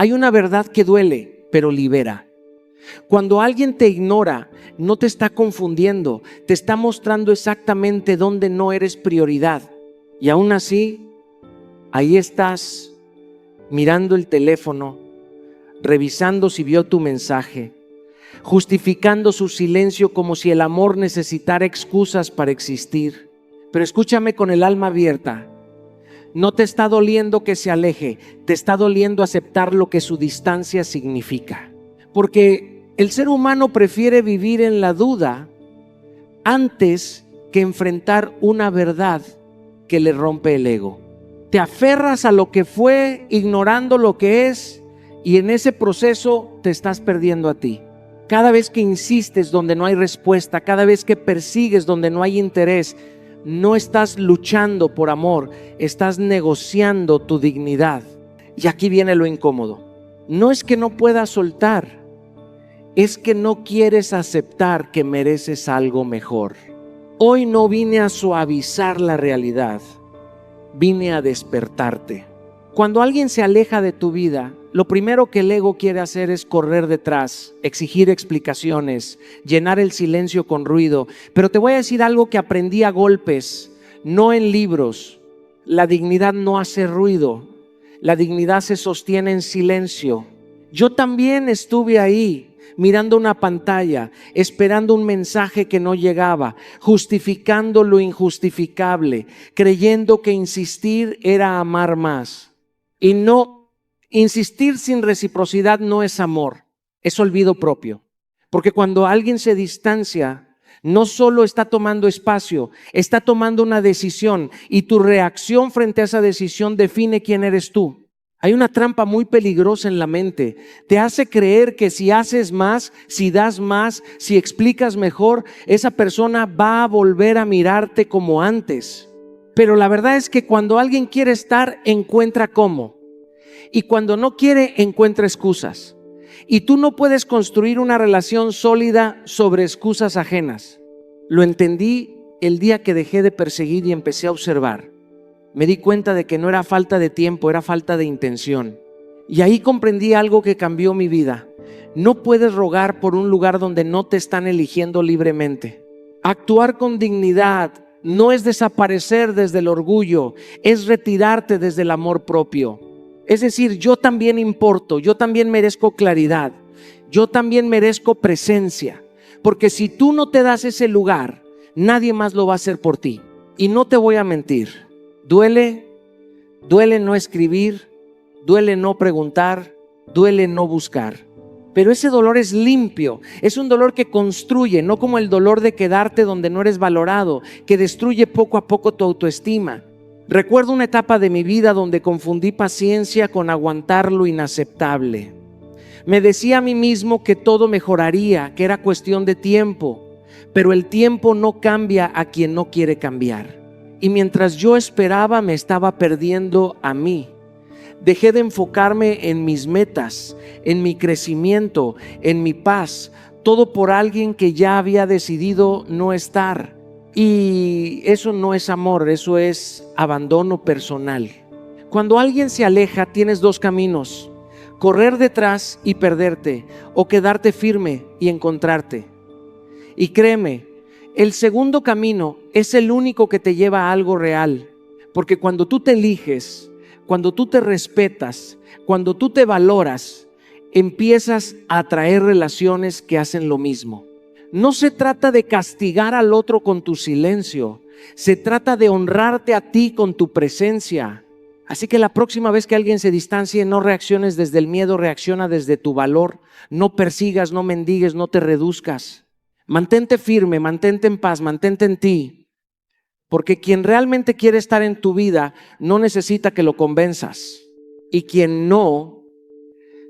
Hay una verdad que duele, pero libera. Cuando alguien te ignora, no te está confundiendo, te está mostrando exactamente dónde no eres prioridad. Y aún así, ahí estás mirando el teléfono, revisando si vio tu mensaje, justificando su silencio como si el amor necesitara excusas para existir. Pero escúchame con el alma abierta. No te está doliendo que se aleje, te está doliendo aceptar lo que su distancia significa. Porque el ser humano prefiere vivir en la duda antes que enfrentar una verdad que le rompe el ego. Te aferras a lo que fue, ignorando lo que es, y en ese proceso te estás perdiendo a ti. Cada vez que insistes donde no hay respuesta, cada vez que persigues donde no hay interés, no estás luchando por amor, estás negociando tu dignidad. Y aquí viene lo incómodo. No es que no puedas soltar, es que no quieres aceptar que mereces algo mejor. Hoy no vine a suavizar la realidad, vine a despertarte. Cuando alguien se aleja de tu vida, lo primero que el ego quiere hacer es correr detrás, exigir explicaciones, llenar el silencio con ruido. Pero te voy a decir algo que aprendí a golpes, no en libros. La dignidad no hace ruido, la dignidad se sostiene en silencio. Yo también estuve ahí, mirando una pantalla, esperando un mensaje que no llegaba, justificando lo injustificable, creyendo que insistir era amar más. Y no. Insistir sin reciprocidad no es amor, es olvido propio. Porque cuando alguien se distancia, no solo está tomando espacio, está tomando una decisión, y tu reacción frente a esa decisión define quién eres tú. Hay una trampa muy peligrosa en la mente. Te hace creer que si haces más, si das más, si explicas mejor, esa persona va a volver a mirarte como antes. Pero la verdad es que cuando alguien quiere estar, encuentra cómo. Y cuando no quiere, encuentra excusas. Y tú no puedes construir una relación sólida sobre excusas ajenas. Lo entendí el día que dejé de perseguir y empecé a observar. Me di cuenta de que no era falta de tiempo, era falta de intención. Y ahí comprendí algo que cambió mi vida. No puedes rogar por un lugar donde no te están eligiendo libremente. Actuar con dignidad no es desaparecer desde el orgullo, es retirarte desde el amor propio. Es decir, yo también importo, yo también merezco claridad, yo también merezco presencia, porque si tú no te das ese lugar, nadie más lo va a hacer por ti. Y no te voy a mentir, duele no escribir, duele no preguntar, duele no buscar. Pero ese dolor es limpio, es un dolor que construye, no como el dolor de quedarte donde no eres valorado, que destruye poco a poco tu autoestima. Recuerdo una etapa de mi vida donde confundí paciencia con aguantar lo inaceptable. Me decía a mí mismo que todo mejoraría, que era cuestión de tiempo, pero el tiempo no cambia a quien no quiere cambiar. Y mientras yo esperaba, me estaba perdiendo a mí. Dejé de enfocarme en mis metas, en mi crecimiento, en mi paz, todo por alguien que ya había decidido no estar. Y eso no es amor, eso es abandono personal. Cuando alguien se aleja, tienes dos caminos: correr detrás y perderte, o quedarte firme y encontrarte. Y créeme, el segundo camino es el único que te lleva a algo real, porque cuando tú te eliges, cuando tú te respetas, cuando tú te valoras, empiezas a atraer relaciones que hacen lo mismo. No se trata de castigar al otro con tu silencio, se trata de honrarte a ti con tu presencia. Así que la próxima vez que alguien se distancie, no reacciones desde el miedo, reacciona desde tu valor. No persigas, no mendigues, no te reduzcas. Mantente firme, mantente en paz, mantente en ti. Porque quien realmente quiere estar en tu vida no necesita que lo convenzas. Y quien no,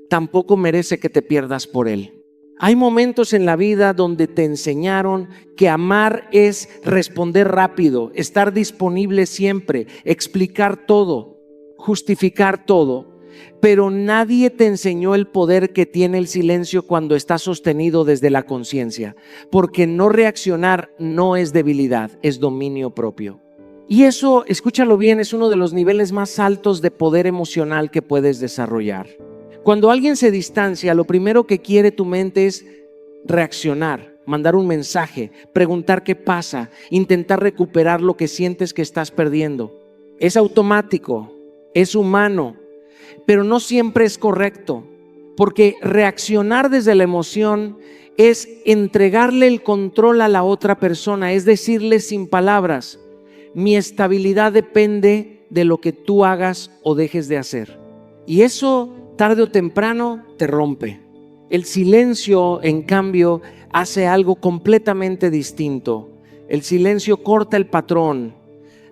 tampoco merece que te pierdas por él. Hay momentos en la vida donde te enseñaron que amar es responder rápido, estar disponible siempre, explicar todo, justificar todo. Pero nadie te enseñó el poder que tiene el silencio cuando está sostenido desde la conciencia. Porque no reaccionar no es debilidad, es dominio propio. Y eso, escúchalo bien, es uno de los niveles más altos de poder emocional que puedes desarrollar. Cuando alguien se distancia, lo primero que quiere tu mente es reaccionar, mandar un mensaje, preguntar qué pasa, intentar recuperar lo que sientes que estás perdiendo. Es automático, es humano, pero no siempre es correcto, porque reaccionar desde la emoción es entregarle el control a la otra persona, es decirle sin palabras: mi estabilidad depende de lo que tú hagas o dejes de hacer. Y eso tarde o temprano te rompe. El silencio, en cambio, hace algo completamente distinto. El silencio corta el patrón,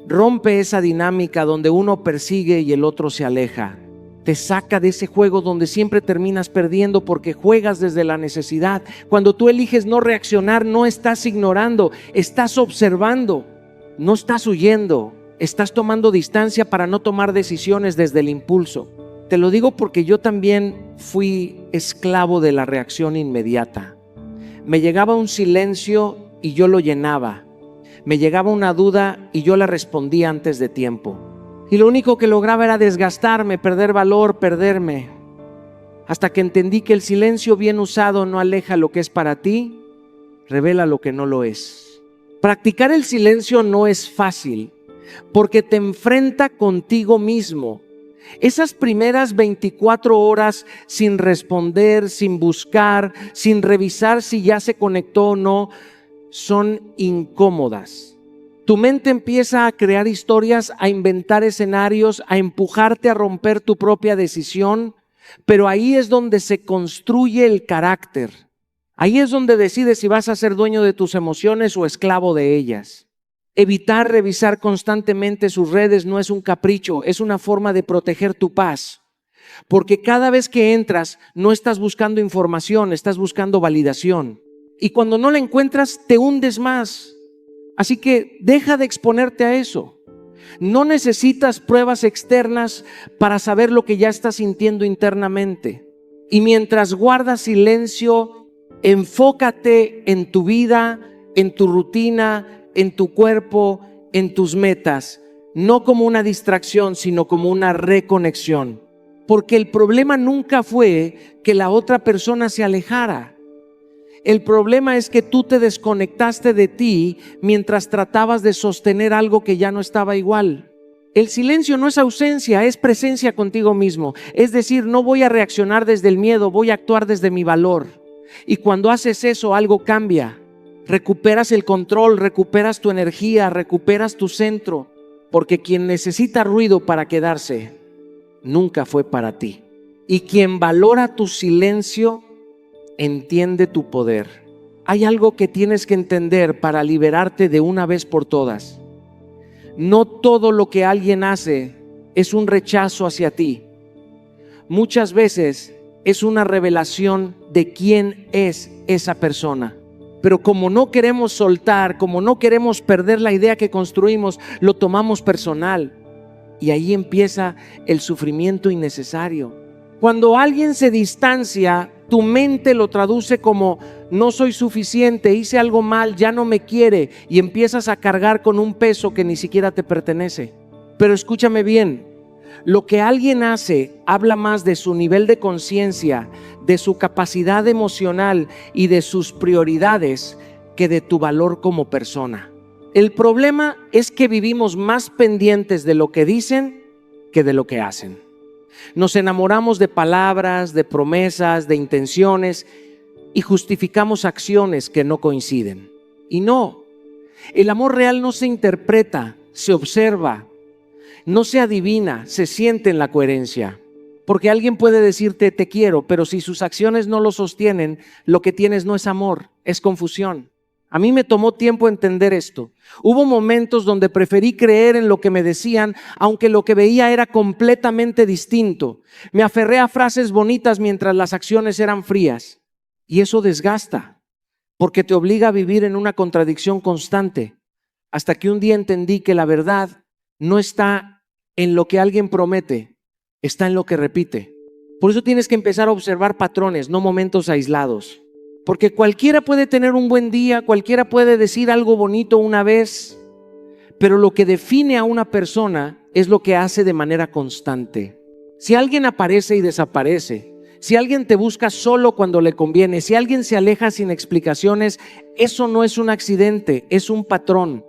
rompe esa dinámica donde uno persigue y el otro se aleja. Te saca de ese juego donde siempre terminas perdiendo porque juegas desde la necesidad. Cuando tú eliges no reaccionar, no estás ignorando, estás observando, no estás huyendo, estás tomando distancia para no tomar decisiones desde el impulso. Te lo digo porque yo también fui esclavo de la reacción inmediata. Me llegaba un silencio y yo lo llenaba. Me llegaba una duda y yo la respondía antes de tiempo. Y lo único que lograba era desgastarme, perder valor, perderme. Hasta que entendí que el silencio bien usado no aleja lo que es para ti, revela lo que no lo es. Practicar el silencio no es fácil, porque te enfrenta contigo mismo. Esas primeras 24 horas sin responder, sin buscar, sin revisar si ya se conectó o no, son incómodas. Tu mente empieza a crear historias, a inventar escenarios, a empujarte a romper tu propia decisión, pero ahí es donde se construye el carácter. Ahí es donde decides si vas a ser dueño de tus emociones o esclavo de ellas. Evitar revisar constantemente sus redes no es un capricho, es una forma de proteger tu paz. Porque cada vez que entras, no estás buscando información, estás buscando validación. Y cuando no la encuentras, te hundes más. Así que deja de exponerte a eso. No necesitas pruebas externas para saber lo que ya estás sintiendo internamente. Y mientras guardas silencio, enfócate en tu vida, en tu rutina, en tu cuerpo, en tus metas, no como una distracción, sino como una reconexión. Porque el problema nunca fue que la otra persona se alejara. El problema es que tú te desconectaste de ti mientras tratabas de sostener algo que ya no estaba igual. El silencio no es ausencia, es presencia contigo mismo. Es decir, no voy a reaccionar desde el miedo, voy a actuar desde mi valor. Y cuando haces eso, algo cambia. Recuperas el control, recuperas tu energía, recuperas tu centro, porque quien necesita ruido para quedarse, nunca fue para ti. Y quien valora tu silencio, entiende tu poder. Hay algo que tienes que entender para liberarte de una vez por todas. No todo lo que alguien hace es un rechazo hacia ti. Muchas veces es una revelación de quién es esa persona. Pero como no queremos soltar, como no queremos perder la idea que construimos, lo tomamos personal. Y ahí empieza el sufrimiento innecesario. Cuando alguien se distancia, tu mente lo traduce como: no soy suficiente, hice algo mal, ya no me quiere, y empiezas a cargar con un peso que ni siquiera te pertenece. Pero escúchame bien, lo que alguien hace habla más de su nivel de conciencia, de su capacidad emocional y de sus prioridades que de tu valor como persona. El problema es que vivimos más pendientes de lo que dicen que de lo que hacen. Nos enamoramos de palabras, de promesas, de intenciones y justificamos acciones que no coinciden. Y no, el amor real no se interpreta, se observa, no se adivina, se siente en la coherencia. Porque alguien puede decirte te quiero, pero si sus acciones no lo sostienen, lo que tienes no es amor, es confusión. A mí me tomó tiempo entender esto. Hubo momentos donde preferí creer en lo que me decían, aunque lo que veía era completamente distinto. Me aferré a frases bonitas mientras las acciones eran frías. Y eso desgasta, porque te obliga a vivir en una contradicción constante. Hasta que un día entendí que la verdad no está en lo que alguien promete, está en lo que repite. Por eso tienes que empezar a observar patrones, no momentos aislados. Porque cualquiera puede tener un buen día, cualquiera puede decir algo bonito una vez, pero lo que define a una persona es lo que hace de manera constante. Si alguien aparece y desaparece, Si alguien te busca solo cuando le conviene, si alguien se aleja sin explicaciones, eso no es un accidente, es un patrón.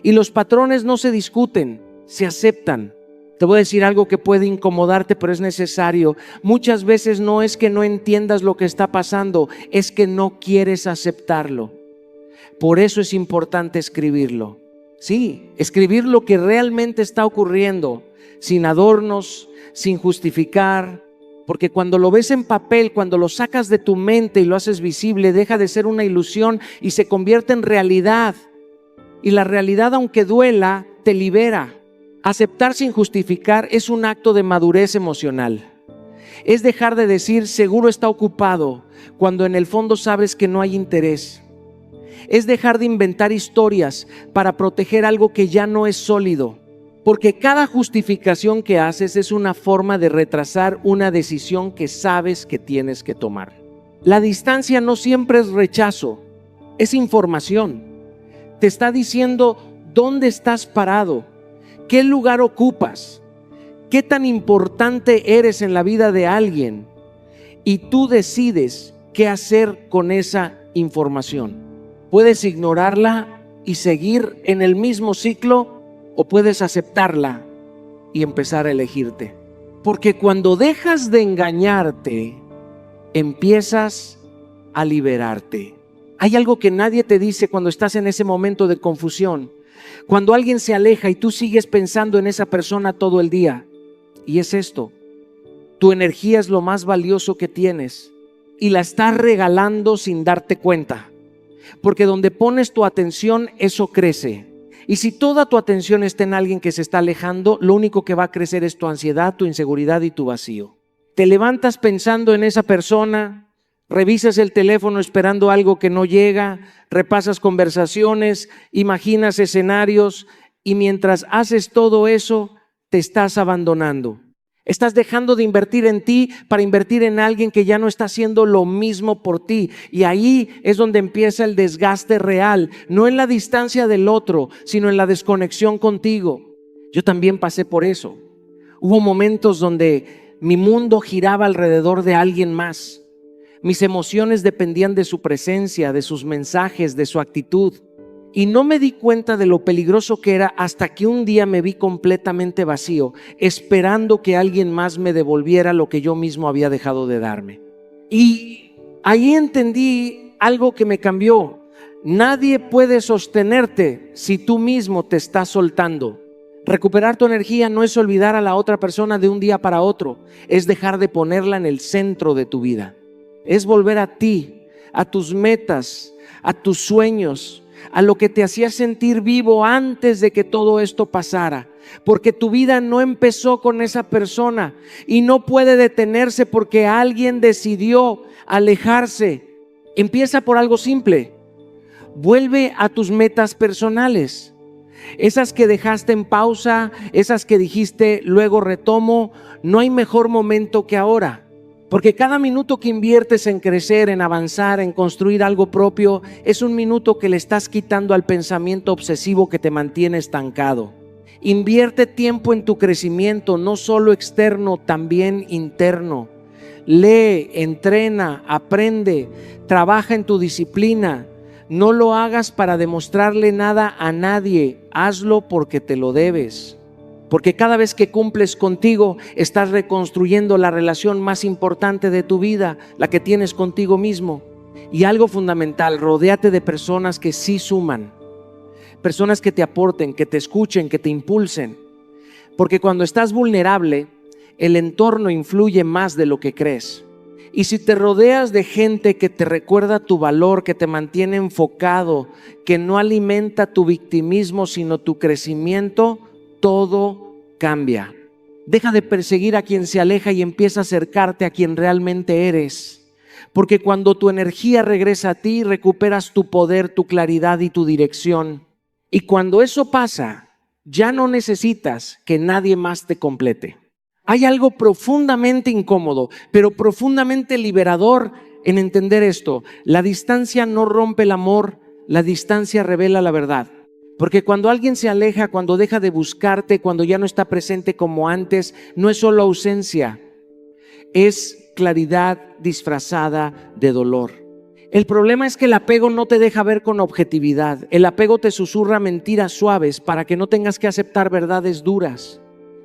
Y los patrones no se discuten, se aceptan. Te voy a decir algo que puede incomodarte, pero es necesario. Muchas veces no es que no entiendas lo que está pasando, es que no quieres aceptarlo. Por eso es importante escribirlo. Sí, escribir lo que realmente está ocurriendo, sin adornos, sin justificar. Porque cuando lo ves en papel, cuando lo sacas de tu mente y lo haces visible, deja de ser una ilusión y se convierte en realidad. Y la realidad, aunque duela, te libera. Aceptar sin justificar es un acto de madurez emocional. Es dejar de decir seguro está ocupado cuando en el fondo sabes que no hay interés. Es dejar de inventar historias para proteger algo que ya no es sólido. Porque cada justificación que haces es una forma de retrasar una decisión que sabes que tienes que tomar. La distancia no siempre es rechazo, es información. Te está diciendo dónde estás parado, qué lugar ocupas, qué tan importante eres en la vida de alguien. Y tú decides qué hacer con esa información. Puedes ignorarla y seguir en el mismo ciclo, o puedes aceptarla y empezar a elegirte. Porque cuando dejas de engañarte, empiezas a liberarte. Hay algo que nadie te dice cuando estás en ese momento de confusión. Cuando alguien se aleja y tú sigues pensando en esa persona todo el día. Y es esto: tu energía es lo más valioso que tienes y la estás regalando sin darte cuenta. Porque donde pones tu atención, eso crece. Y si toda tu atención está en alguien que se está alejando, lo único que va a crecer es tu ansiedad, tu inseguridad y tu vacío. Te levantas pensando en esa persona, revisas el teléfono esperando algo que no llega, repasas conversaciones, imaginas escenarios, y mientras haces todo eso, te estás abandonando. Estás dejando de invertir en ti para invertir en alguien que ya no está haciendo lo mismo por ti. Y ahí es donde empieza el desgaste real, no en la distancia del otro, sino en la desconexión contigo. Yo también pasé por eso. Hubo momentos donde mi mundo giraba alrededor de alguien más. Mis emociones dependían de su presencia, de sus mensajes, de su actitud. Y no me di cuenta de lo peligroso que era hasta que un día me vi completamente vacío, esperando que alguien más me devolviera lo que yo mismo había dejado de darme. Y ahí entendí algo que me cambió. Nadie puede sostenerte si tú mismo te estás soltando. Recuperar tu energía no es olvidar a la otra persona de un día para otro, es dejar de ponerla en el centro de tu vida. Es volver a ti, a tus metas, a tus sueños, a lo que te hacía sentir vivo antes de que todo esto pasara. Porque tu vida no empezó con esa persona y no puede detenerse porque alguien decidió alejarse. Empieza por algo simple. Vuelve a tus metas personales. Esas que dejaste en pausa, esas que dijiste luego retomo. No hay mejor momento que ahora. Porque cada minuto que inviertes en crecer, en avanzar, en construir algo propio, es un minuto que le estás quitando al pensamiento obsesivo que te mantiene estancado. Invierte tiempo en tu crecimiento, no solo externo, también interno. Lee, entrena, aprende, trabaja en tu disciplina. No lo hagas para demostrarle nada a nadie, hazlo porque te lo debes. Porque cada vez que cumples contigo, estás reconstruyendo la relación más importante de tu vida, la que tienes contigo mismo. Y algo fundamental, rodéate de personas que sí suman, personas que te aporten, que te escuchen, que te impulsen. Porque cuando estás vulnerable, el entorno influye más de lo que crees. Y si te rodeas de gente que te recuerda tu valor, que te mantiene enfocado, que no alimenta tu victimismo, sino tu crecimiento, todo cambia. Deja de perseguir a quien se aleja y empieza a acercarte a quien realmente eres. Porque cuando tu energía regresa a ti, recuperas tu poder, tu claridad y tu dirección. Y cuando eso pasa, ya no necesitas que nadie más te complete. Hay algo profundamente incómodo, pero profundamente liberador en entender esto. La distancia no rompe el amor, la distancia revela la verdad. Porque cuando alguien se aleja, cuando deja de buscarte, cuando ya no está presente como antes, no es solo ausencia, es claridad disfrazada de dolor. El problema es que el apego no te deja ver con objetividad. El apego te susurra mentiras suaves para que no tengas que aceptar verdades duras.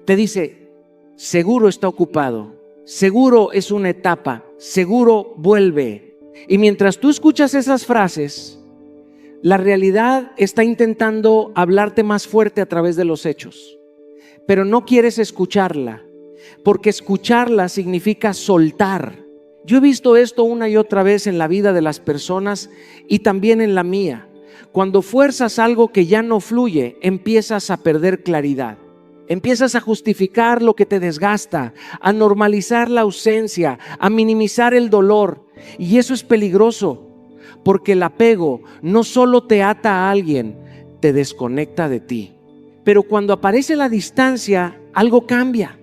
Te dice, seguro está ocupado, seguro es una etapa, seguro vuelve. Y mientras tú escuchas esas frases, la realidad está intentando hablarte más fuerte a través de los hechos. Pero no quieres escucharla, porque escucharla significa soltar. Yo he visto esto una y otra vez en la vida de las personas y también en la mía. Cuando fuerzas algo que ya no fluye, empiezas a perder claridad. Empiezas a justificar lo que te desgasta, a normalizar la ausencia, a minimizar el dolor. Y eso es peligroso, porque el apego no solo te ata a alguien, te desconecta de ti. Pero cuando aparece la distancia, algo cambia.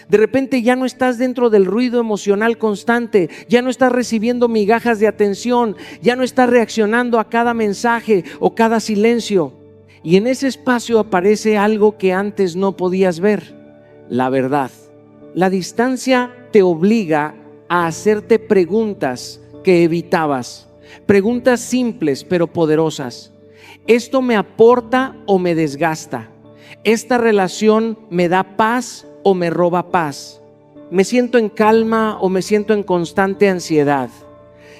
De repente ya no estás dentro del ruido emocional constante, ya no estás recibiendo migajas de atención, ya no estás reaccionando a cada mensaje o cada silencio. Y en ese espacio aparece algo que antes no podías ver, la verdad. La distancia te obliga a hacerte preguntas que evitabas, preguntas simples pero poderosas. ¿Esto me aporta o me desgasta? ¿Esta relación me da paz o me roba paz? ¿Me siento en calma o me siento en constante ansiedad?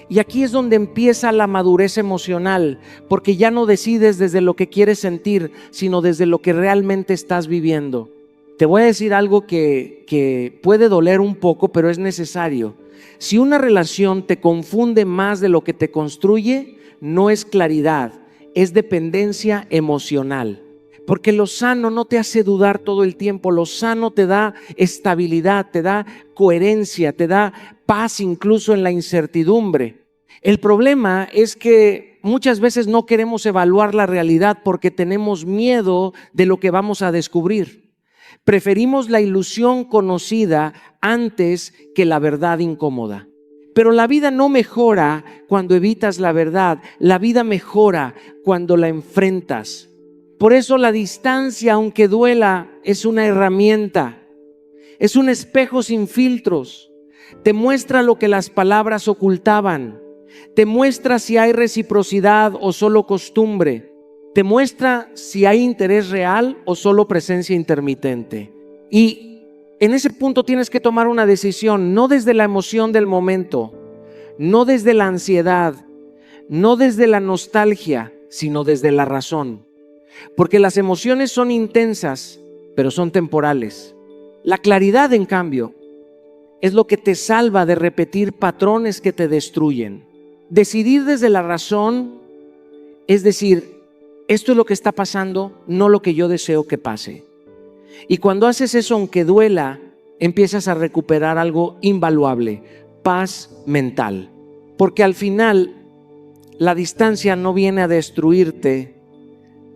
Y aquí es donde empieza la madurez emocional, porque ya no decides desde lo que quieres sentir, sino desde lo que realmente estás viviendo. Te voy a decir algo que puede doler un poco, pero es necesario. Si una relación te confunde más de lo que te construye, no es claridad, es dependencia emocional. Porque lo sano no te hace dudar todo el tiempo, lo sano te da estabilidad, te da coherencia, te da paz incluso en la incertidumbre. El problema es que muchas veces no queremos evaluar la realidad porque tenemos miedo de lo que vamos a descubrir. Preferimos la ilusión conocida antes que la verdad incómoda. Pero la vida no mejora cuando evitas la verdad, la vida mejora cuando la enfrentas. Por eso la distancia, aunque duela, es una herramienta, es un espejo sin filtros. Te muestra lo que las palabras ocultaban, te muestra si hay reciprocidad o solo costumbre, te muestra si hay interés real o solo presencia intermitente. Y en ese punto tienes que tomar una decisión, no desde la emoción del momento, no desde la ansiedad, no desde la nostalgia, sino desde la razón. Porque las emociones son intensas, pero son temporales. La claridad, en cambio, es lo que te salva de repetir patrones que te destruyen. Decidir desde la razón es decir, esto es lo que está pasando, no lo que yo deseo que pase. Y cuando haces eso, aunque duela, empiezas a recuperar algo invaluable, paz mental. Porque al final, la distancia no viene a destruirte,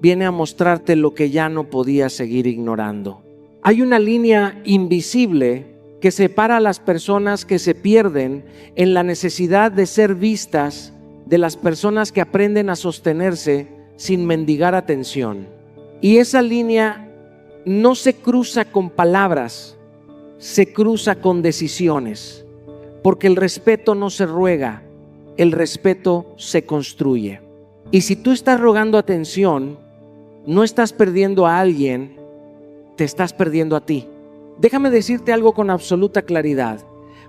viene a mostrarte lo que ya no podías seguir ignorando. Hay una línea invisible que separa a las personas que se pierden en la necesidad de ser vistas de las personas que aprenden a sostenerse sin mendigar atención. Y esa línea no se cruza con palabras, se cruza con decisiones, porque el respeto no se ruega, el respeto se construye. Y si tú estás rogando atención, no estás perdiendo a alguien, te estás perdiendo a ti. Déjame decirte algo con absoluta claridad.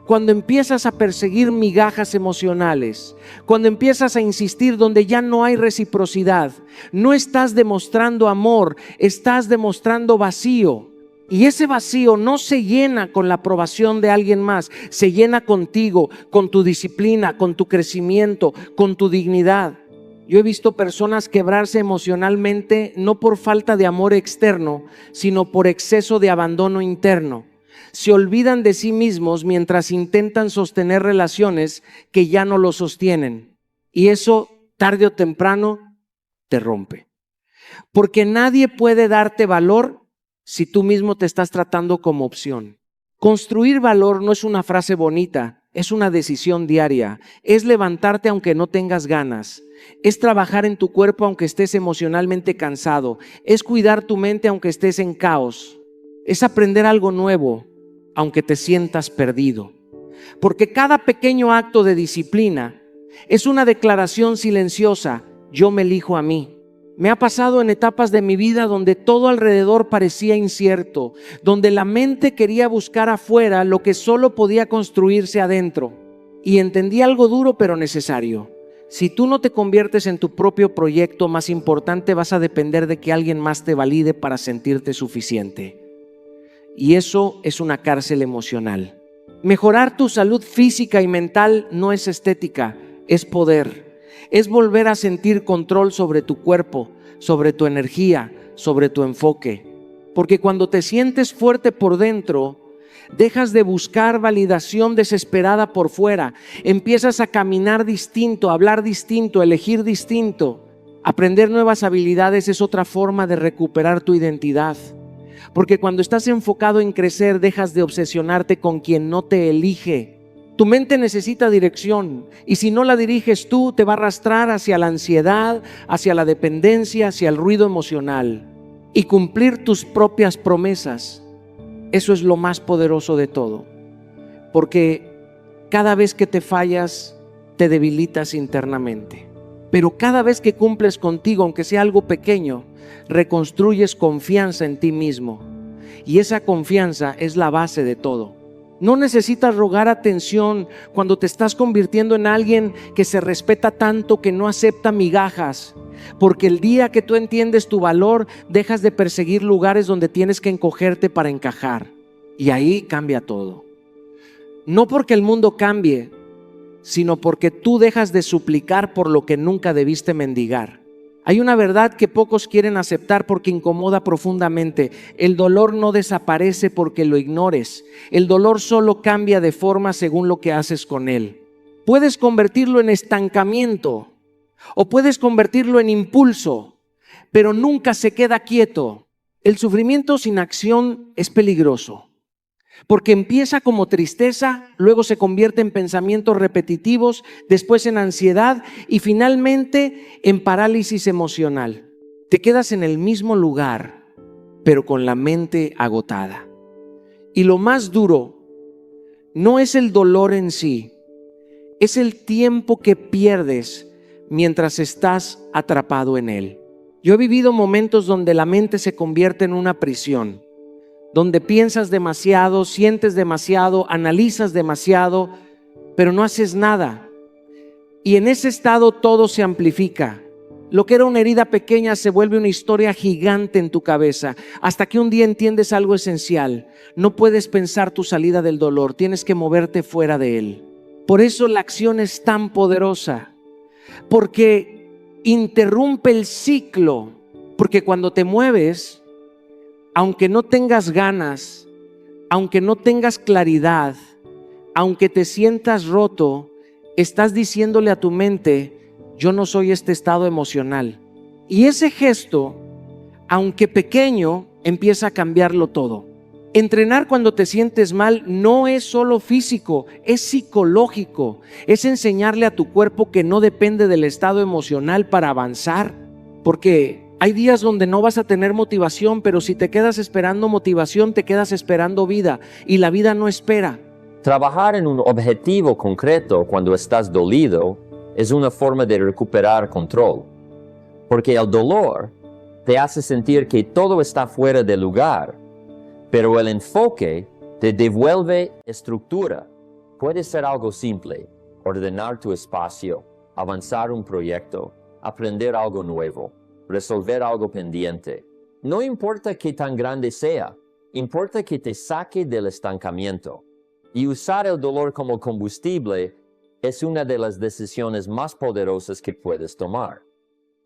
Cuando empiezas a perseguir migajas emocionales, cuando empiezas a insistir donde ya no hay reciprocidad, no estás demostrando amor, estás demostrando vacío. Y ese vacío no se llena con la aprobación de alguien más, se llena contigo, con tu disciplina, con tu crecimiento, con tu dignidad. Yo he visto personas quebrarse emocionalmente no por falta de amor externo, sino por exceso de abandono interno. Se olvidan de sí mismos mientras intentan sostener relaciones que ya no lo sostienen. Y eso, tarde o temprano, te rompe. Porque nadie puede darte valor si tú mismo te estás tratando como opción. Construir valor no es una frase bonita, es una decisión diaria. Es levantarte aunque no tengas ganas. Es trabajar en tu cuerpo aunque estés emocionalmente cansado. Es cuidar tu mente aunque estés en caos. Es aprender algo nuevo aunque te sientas perdido. porque cada pequeño acto de disciplina es una declaración silenciosa: yo me elijo a mí. Me ha pasado en etapas de mi vida donde todo alrededor parecía incierto, donde la mente quería buscar afuera lo que solo podía construirse adentro. Y entendí algo duro pero necesario: si tú no te conviertes en tu propio proyecto más importante, vas a depender de que alguien más te valide para sentirte suficiente. Y eso es una cárcel emocional. Mejorar tu salud física y mental no es estética, es poder. Es volver a sentir control sobre tu cuerpo, sobre tu energía, sobre tu enfoque. Porque cuando te sientes fuerte por dentro, dejas de buscar validación desesperada por fuera. Empiezas a caminar distinto, a hablar distinto, a elegir distinto. Aprender nuevas habilidades es otra forma de recuperar tu identidad. Porque cuando estás enfocado en crecer, dejas de obsesionarte con quien no te elige. Tu mente necesita dirección, y si no la diriges tú, te va a arrastrar hacia la ansiedad, hacia la dependencia, hacia el ruido emocional. Y cumplir tus propias promesas, eso es lo más poderoso de todo. Porque cada vez que te fallas, te debilitas internamente. Pero cada vez que cumples contigo, aunque sea algo pequeño, reconstruyes confianza en ti mismo. Y esa confianza es la base de todo. No necesitas rogar atención cuando te estás convirtiendo en alguien que se respeta tanto que no acepta migajas. Porque el día que tú entiendes tu valor, dejas de perseguir lugares donde tienes que encogerte para encajar. Y ahí cambia todo. No porque el mundo cambie, sino porque tú dejas de suplicar por lo que nunca debiste mendigar. Hay una verdad que pocos quieren aceptar porque incomoda profundamente. El dolor no desaparece porque lo ignores. El dolor solo cambia de forma según lo que haces con él. Puedes convertirlo en estancamiento o puedes convertirlo en impulso, pero nunca se queda quieto. El sufrimiento sin acción es peligroso. Porque empieza como tristeza, luego se convierte en pensamientos repetitivos, después en ansiedad y finalmente en parálisis emocional. Te quedas en el mismo lugar, pero con la mente agotada. Y lo más duro no es el dolor en sí, es el tiempo que pierdes mientras estás atrapado en él. Yo he vivido momentos donde la mente se convierte en una prisión, donde piensas demasiado, sientes demasiado, analizas demasiado, pero no haces nada. Y en ese estado todo se amplifica. Lo que era una herida pequeña se vuelve una historia gigante en tu cabeza, hasta que un día entiendes algo esencial. No puedes pensar tu salida del dolor, tienes que moverte fuera de él. Por eso la acción es tan poderosa, porque interrumpe el ciclo, porque cuando te mueves, aunque no tengas ganas, aunque no tengas claridad, aunque te sientas roto, estás diciéndole a tu mente: yo no soy este estado emocional. Y ese gesto, aunque pequeño, empieza a cambiarlo todo. Entrenar cuando te sientes mal no es solo físico, es psicológico. Es enseñarle a tu cuerpo que no depende del estado emocional para avanzar. Porque hay días donde no vas a tener motivación, pero si te quedas esperando motivación, te quedas esperando vida, y la vida no espera. Trabajar en un objetivo concreto cuando estás dolido es una forma de recuperar control, porque el dolor te hace sentir que todo está fuera de lugar, pero el enfoque te devuelve estructura. Puede ser algo simple: ordenar tu espacio, avanzar un proyecto, aprender algo nuevo, resolver algo pendiente. No importa qué tan grande sea, importa que te saque del estancamiento. Y usar el dolor como combustible es una de las decisiones más poderosas que puedes tomar.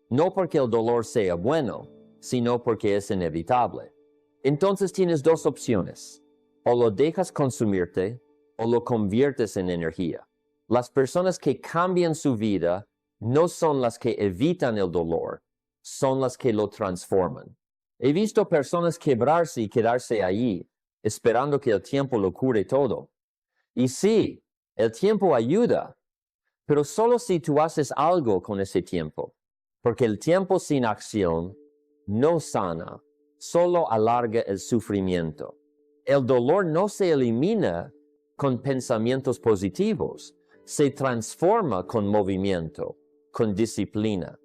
No porque el dolor sea bueno, sino porque es inevitable. Entonces tienes dos opciones: o lo dejas consumirte o lo conviertes en energía. Las personas que cambian su vida no son las que evitan el dolor, son las que lo transforman. He visto personas quebrarse y quedarse allí, esperando que el tiempo lo cure todo. Y sí, el tiempo ayuda, pero solo si tú haces algo con ese tiempo, porque el tiempo sin acción no sana, solo alarga el sufrimiento. El dolor no se elimina con pensamientos positivos, se transforma con movimiento, con disciplina,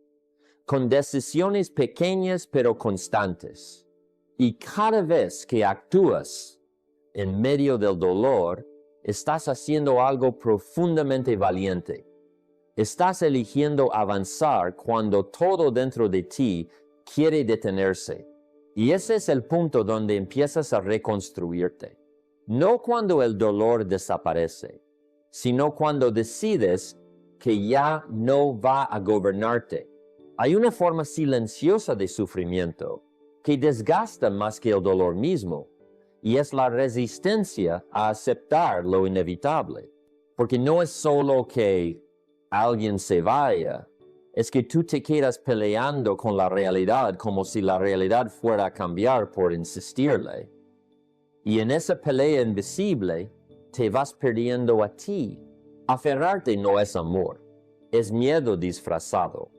con decisiones pequeñas pero constantes. Y cada vez que actúas en medio del dolor, estás haciendo algo profundamente valiente. Estás eligiendo avanzar cuando todo dentro de ti quiere detenerse. Y ese es el punto donde empiezas a reconstruirte. No cuando el dolor desaparece, sino cuando decides que ya no va a gobernarte. Hay una forma silenciosa de sufrimiento que desgasta más que el dolor mismo, y es la resistencia a aceptar lo inevitable. Porque no es solo que alguien se vaya, es que tú te quedas peleando con la realidad como si la realidad fuera a cambiar por insistirle. Y en esa pelea invisible, te vas perdiendo a ti. Aferrarte no es amor, es miedo disfrazado.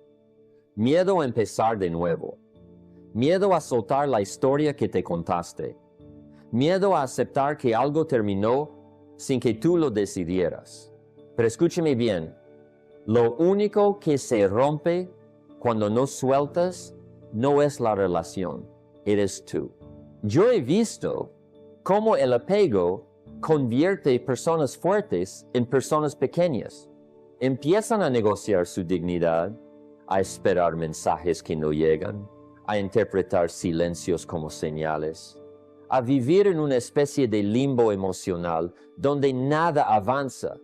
Miedo a empezar de nuevo. Miedo a soltar la historia que te contaste. Miedo a aceptar que algo terminó sin que tú lo decidieras. Pero escúchame bien, lo único que se rompe cuando no sueltas no es la relación, eres tú. Yo he visto cómo el apego convierte personas fuertes en personas pequeñas. Empiezan a negociar su dignidad, a esperar mensajes que no llegan, a interpretar silencios como señales, a vivir en una especie de limbo emocional donde nada avanza.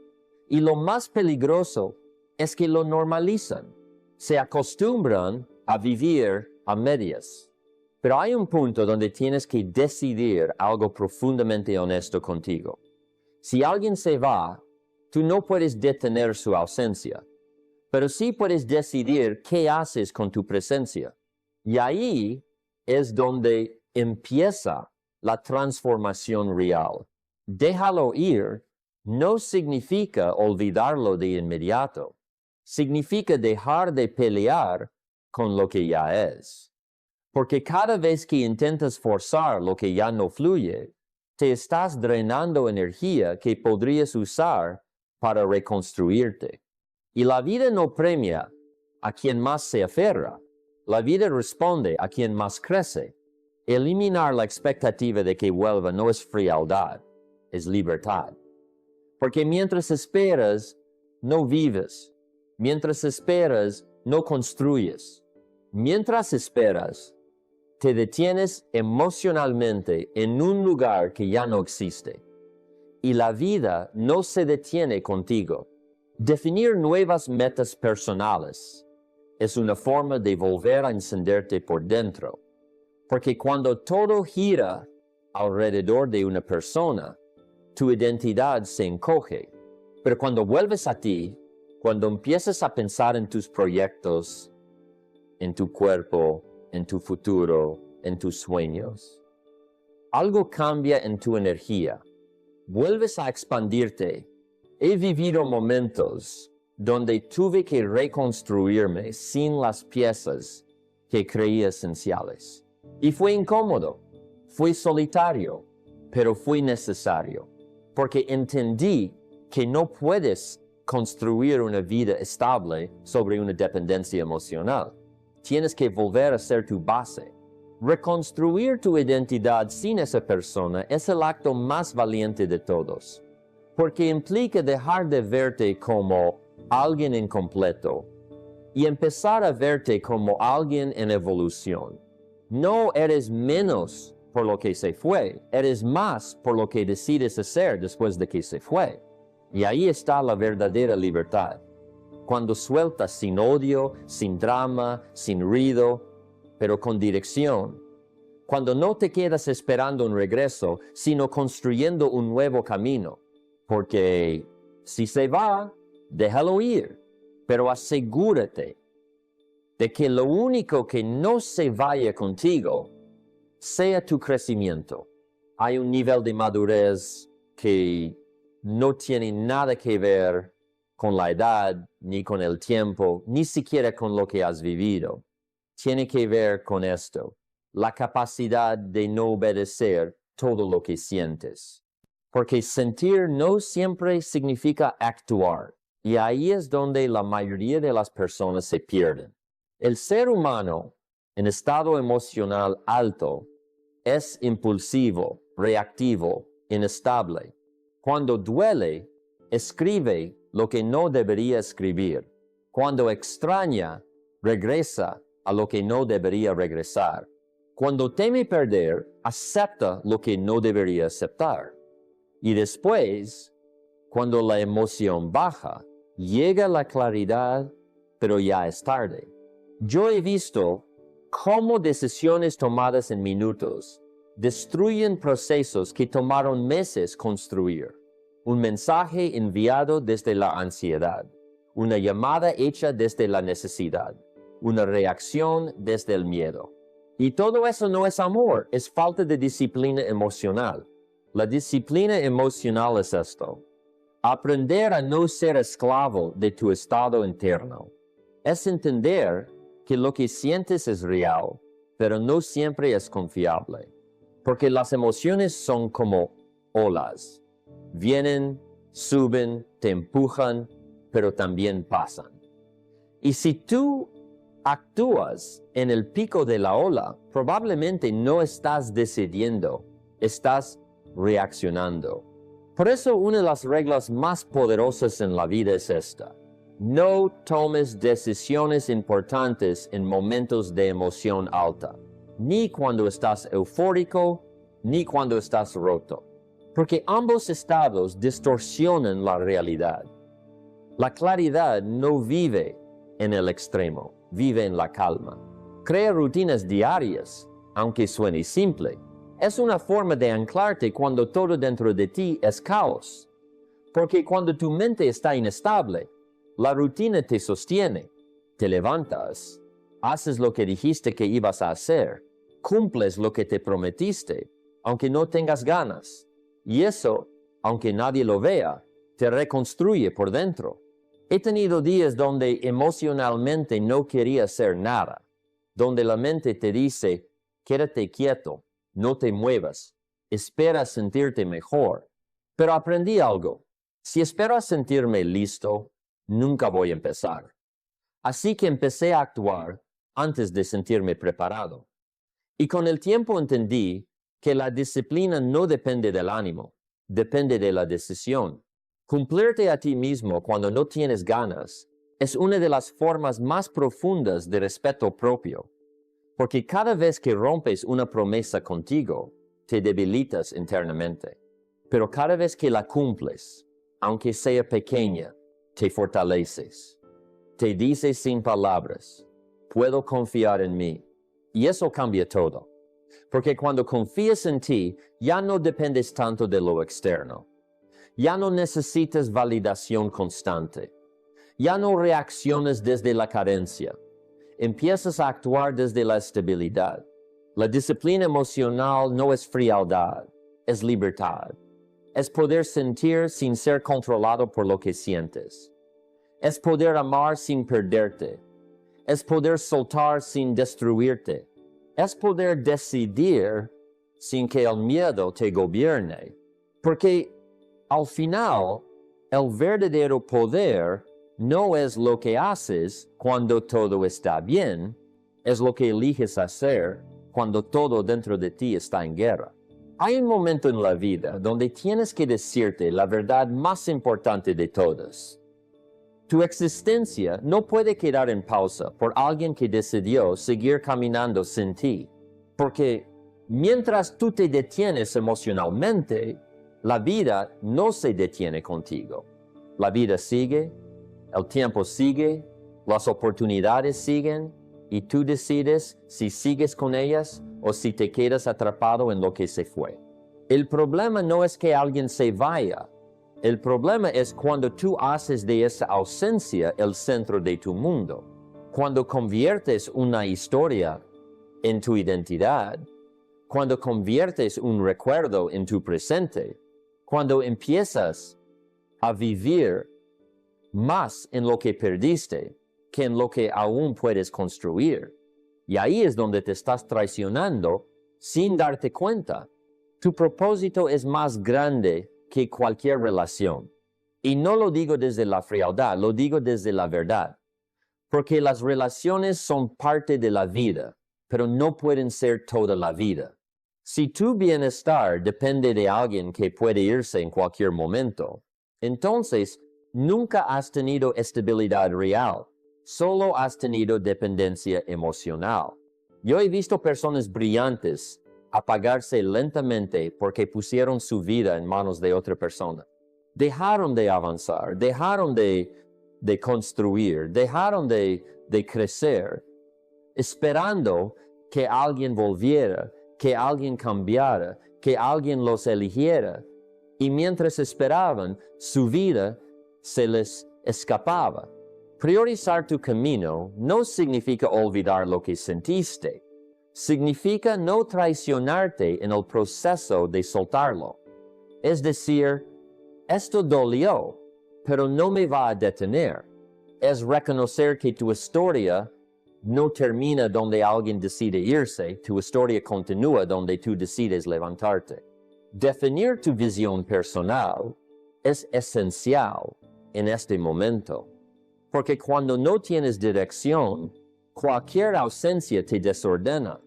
Y lo más peligroso es que lo normalizan. Se acostumbran a vivir a medias. Pero hay un punto donde tienes que decidir algo profundamente honesto contigo. Si alguien se va, tú no puedes detener su ausencia, pero sí puedes decidir qué haces con tu presencia. Y ahí es donde empieza la transformación real. Déjalo ir no significa olvidarlo de inmediato. Significa dejar de pelear con lo que ya es. Porque cada vez que intentas forzar lo que ya no fluye, te estás drenando energía que podrías usar para reconstruirte. Y la vida no premia a quien más se aferra. La vida responde a quien más crece. Eliminar la expectativa de que vuelva no es frialdad, es libertad. Porque mientras esperas, no vives. Mientras esperas, no construyes. Mientras esperas, te detienes emocionalmente en un lugar que ya no existe. Y la vida no se detiene contigo. Definir nuevas metas personales es una forma de volver a encenderte por dentro. Porque cuando todo gira alrededor de una persona, tu identidad se encoge. Pero cuando vuelves a ti, cuando empiezas a pensar en tus proyectos, en tu cuerpo, en tu futuro, en tus sueños, algo cambia en tu energía. Vuelves a expandirte. He vivido momentos donde tuve que reconstruirme sin las piezas que creía esenciales. Y fue incómodo, fue solitario, pero fue necesario. Porque entendí que no puedes construir una vida estable sobre una dependencia emocional. Tienes que volver a ser tu base. Reconstruir tu identidad sin esa persona es el acto más valiente de todos, porque implica dejar de verte como alguien incompleto y empezar a verte como alguien en evolución. No eres menos por lo que se fue, eres más por lo que decides hacer después de que se fue. Y ahí está la verdadera libertad. Cuando sueltas sin odio, sin drama, sin ruido, pero con dirección. Cuando no te quedas esperando un regreso, sino construyendo un nuevo camino. Porque si se va, déjalo ir, pero asegúrate de que lo único que no se vaya contigo sea tu crecimiento. Hay un nivel de madurez que no tiene nada que ver con la edad, ni con el tiempo, ni siquiera con lo que has vivido. Tiene que ver con esto, la capacidad de no obedecer todo lo que sientes. Porque sentir no siempre significa actuar. Y ahí es donde la mayoría de las personas se pierden. El ser humano en estado emocional alto es impulsivo, reactivo, inestable. Cuando duele, escribe lo que no debería escribir. Cuando extraña, regresa a lo que no debería regresar. Cuando teme perder, acepta lo que no debería aceptar. Y después, cuando la emoción baja, llega la claridad, pero ya es tarde. Yo he visto cómo decisiones tomadas en minutos destruyen procesos que tomaron meses construir. Un mensaje enviado desde la ansiedad, una llamada hecha desde la necesidad, una reacción desde el miedo. Y todo eso no es amor, es falta de disciplina emocional. La disciplina emocional es esto: aprender a no ser esclavo de tu estado interno. Es entender que lo que sientes es real, pero no siempre es confiable. Porque las emociones son como olas. Vienen, suben, te empujan, pero también pasan. Y si tú actúas en el pico de la ola, probablemente no estás decidiendo, estás reaccionando. Por eso una de las reglas más poderosas en la vida es esta: no tomes decisiones importantes en momentos de emoción alta, ni cuando estás eufórico, ni cuando estás roto, porque ambos estados distorsionan la realidad. La claridad no vive en el extremo, vive en la calma. Crea rutinas diarias, aunque suene simple. Es una forma de anclarte cuando todo dentro de ti es caos. Porque cuando tu mente está inestable, la rutina te sostiene. Te levantas, haces lo que dijiste que ibas a hacer, cumples lo que te prometiste, aunque no tengas ganas. Y eso, aunque nadie lo vea, te reconstruye por dentro. He tenido días donde emocionalmente no quería hacer nada, donde la mente te dice: quédate quieto, no te muevas, espera a sentirte mejor. Pero aprendí algo: si espero a sentirme listo, nunca voy a empezar. Así que empecé a actuar antes de sentirme preparado. Y con el tiempo entendí que la disciplina no depende del ánimo, depende de la decisión. Cumplirte a ti mismo cuando no tienes ganas es una de las formas más profundas de respeto propio, porque cada vez que rompes una promesa contigo, te debilitas internamente. Pero cada vez que la cumples, aunque sea pequeña, te fortaleces. Te dices sin palabras: puedo confiar en mí. Y eso cambia todo. Porque cuando confías en ti, ya no dependes tanto de lo externo. Ya no necesitas validación constante. Ya no reaccionas desde la carencia. Empiezas a actuar desde la estabilidad. La disciplina emocional no es frialdad, es libertad. Es poder sentir sin ser controlado por lo que sientes. Es poder amar sin perderte. Es poder soltar sin destruirte. Es poder decidir sin que el miedo te gobierne. Porque al final, el verdadero poder no es lo que haces cuando todo está bien, es lo que eliges hacer cuando todo dentro de ti está en guerra. Hay un momento en la vida donde tienes que decirte la verdad más importante de todas. Tu existencia no puede quedar en pausa por alguien que decidió seguir caminando sin ti, porque mientras tú te detienes emocionalmente, la vida no se detiene contigo. La vida sigue, el tiempo sigue, las oportunidades siguen, y tú decides si sigues con ellas o si te quedas atrapado en lo que se fue. El problema no es que alguien se vaya. El problema es cuando tú haces de esa ausencia el centro de tu mundo. Cuando conviertes una historia en tu identidad, cuando conviertes un recuerdo en tu presente, cuando empiezas a vivir más en lo que perdiste que en lo que aún puedes construir. Y ahí es donde te estás traicionando sin darte cuenta. Tu propósito es más grande que cualquier relación. Y no lo digo desde la frialdad, lo digo desde la verdad. Porque las relaciones son parte de la vida, pero no pueden ser toda la vida. Si tu bienestar depende de alguien que puede irse en cualquier momento, entonces nunca has tenido estabilidad real, solo has tenido dependencia emocional. Yo he visto personas brillantes apagarse lentamente porque pusieron su vida en manos de otra persona. Dejaron de avanzar, dejaron de construir, dejaron de crecer, esperando que alguien volviera, que alguien cambiara, que alguien los eligiera. Y mientras esperaban, su vida se les escapaba. Priorizar tu camino no significa olvidar lo que sentiste. Significa no traicionarte en el proceso de soltarlo. Es decir, esto dolió, pero no me va a detener. Es reconocer que tu historia no termina donde alguien decide irse, tu historia continúa donde tú decides levantarte. Definir tu visión personal es esencial en este momento, porque cuando no tienes dirección, cualquier ausencia te desordena.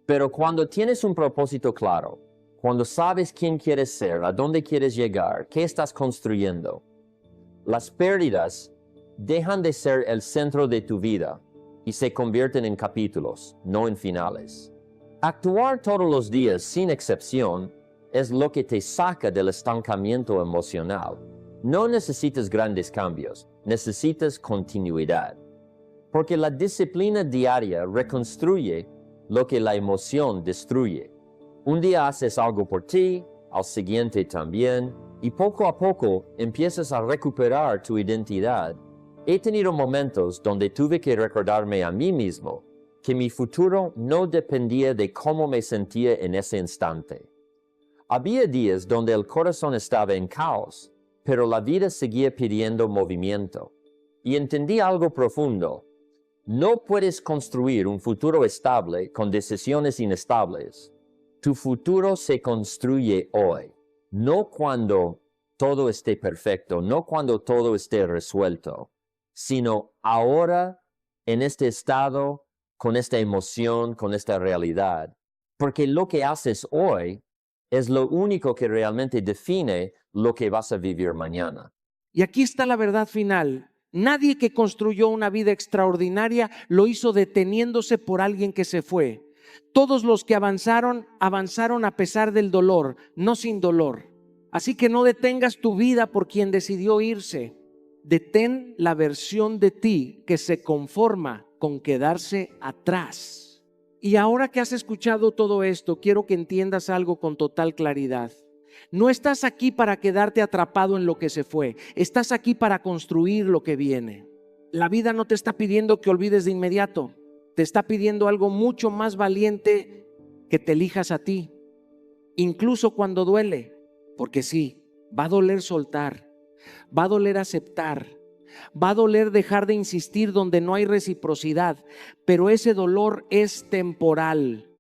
Pero cuando tienes un propósito claro, cuando sabes quién quieres ser, a dónde quieres llegar, qué estás construyendo, las pérdidas dejan de ser el centro de tu vida y se convierten en capítulos, no en finales. Actuar todos los días sin excepción es lo que te saca del estancamiento emocional. No necesitas grandes cambios, necesitas continuidad. Porque la disciplina diaria reconstruye lo que la emoción destruye. Un día haces algo por ti, al siguiente también, y poco a poco empiezas a recuperar tu identidad. He tenido momentos donde tuve que recordarme a mí mismo que mi futuro no dependía de cómo me sentía en ese instante. Había días donde el corazón estaba en caos, pero la vida seguía pidiendo movimiento. Y entendí algo profundo. No puedes construir un futuro estable con decisiones inestables. Tu futuro se construye hoy, no cuando todo esté perfecto, no cuando todo esté resuelto, sino ahora, en este estado, con esta emoción, con esta realidad. Porque lo que haces hoy es lo único que realmente define lo que vas a vivir mañana. Y aquí está la verdad final. Nadie que construyó una vida extraordinaria lo hizo deteniéndose por alguien que se fue. Todos los que avanzaron, avanzaron a pesar del dolor, no sin dolor. Así que no detengas tu vida por quien decidió irse. Detén la versión de ti que se conforma con quedarse atrás. Y ahora que has escuchado todo esto, quiero que entiendas algo con total claridad. No estás aquí para quedarte atrapado en lo que se fue. Estás aquí para construir lo que viene. La vida no te está pidiendo que olvides de inmediato. Te está pidiendo algo mucho más valiente, que te elijas a ti. Incluso cuando duele. Porque sí, va a doler soltar. Va a doler aceptar. Va a doler dejar de insistir donde no hay reciprocidad. Pero ese dolor es temporal.